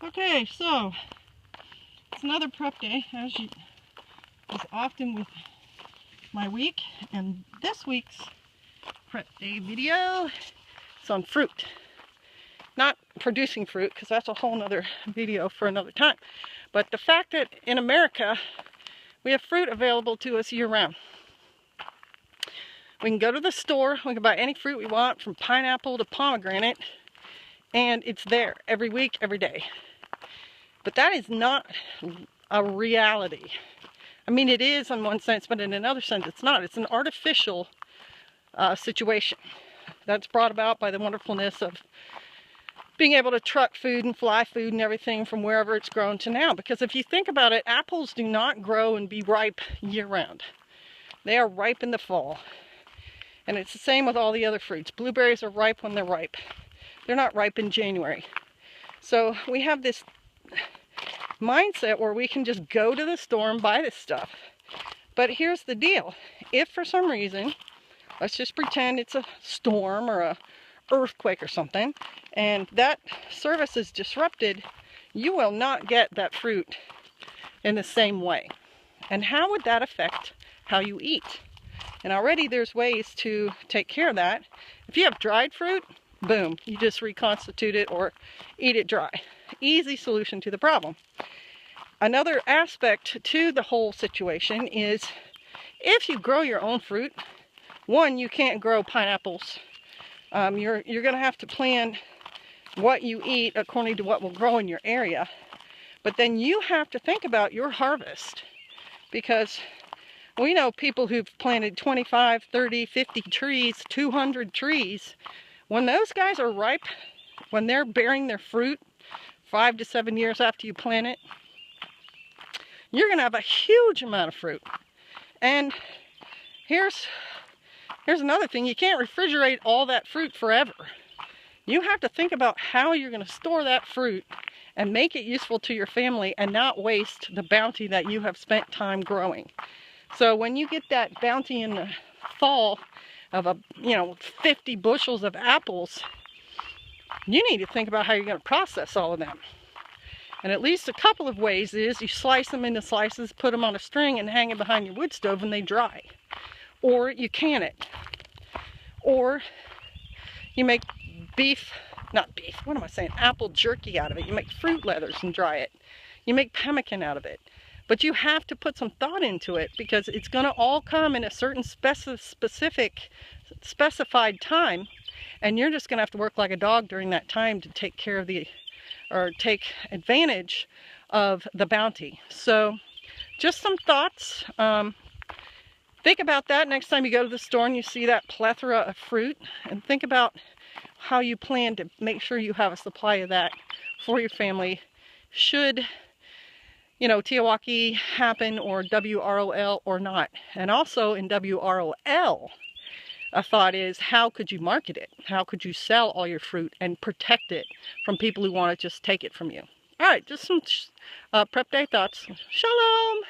Okay, so it's another prep day, as often with my week, and this week's prep day video is on fruit. Not producing fruit, because that's a whole nother video for another time, but the fact that in America we have fruit available to us year-round. We can go to the store, we can buy any fruit we want, from pineapple to pomegranate, and it's there every week, every day. But that is not a reality. I mean, it is in one sense, but in another sense it's not. It's an artificial situation that's brought about by the wonderfulness of being able to truck food and fly food and everything from wherever it's grown to now. Because if you think about it, apples do not grow and be ripe year-round. They are ripe in the fall. And it's the same with all the other fruits. Blueberries are ripe when they're ripe. They're not ripe in January. So we have this mindset where we can just go to the store and buy this stuff. But here's the deal. If for some reason, let's just pretend it's a storm or a earthquake or something, and that service is disrupted, you will not get that fruit in the same way. And how would that affect how you eat? And already there's ways to take care of that. If you have dried fruit, boom, you just reconstitute it or eat it dry. Easy solution to the problem. Another aspect to the whole situation is if you grow your own fruit, one, you can't grow pineapples. You're going to have to plan what you eat according to what will grow in your area. But then you have to think about your harvest, because we know people who've planted 25, 30, 50 trees, 200 trees. When those guys are ripe, when they're bearing their fruit 5 to 7 years after you plant it, you're going to have a huge amount of fruit. And here's another thing. You can't refrigerate all that fruit forever. You have to think about how you're going to store that fruit and make it useful to your family and not waste the bounty that you have spent time growing. So when you get that bounty in the fall of 50 bushels of apples, you need to think about how you're going to process all of them. And at least a couple of ways is you slice them into slices, put them on a string and hang it behind your wood stove and they dry. Or you can it. Or you make apple jerky out of it. You make fruit leathers and dry it. You make pemmican out of it. But you have to put some thought into it, because it's going to all come in a certain specified time, and you're just going to have to work like a dog during that time to take care of take advantage of the bounty. So just some thoughts. Think about that next time you go to the store and you see that plethora of fruit, and think about how you plan to make sure you have a supply of that for your family should Tiawaki happen, or WROL or not. And also in WROL, a thought is, how could you market it? How could you sell all your fruit and protect it from people who want to just take it from you? All right, just some prep day thoughts. Shalom!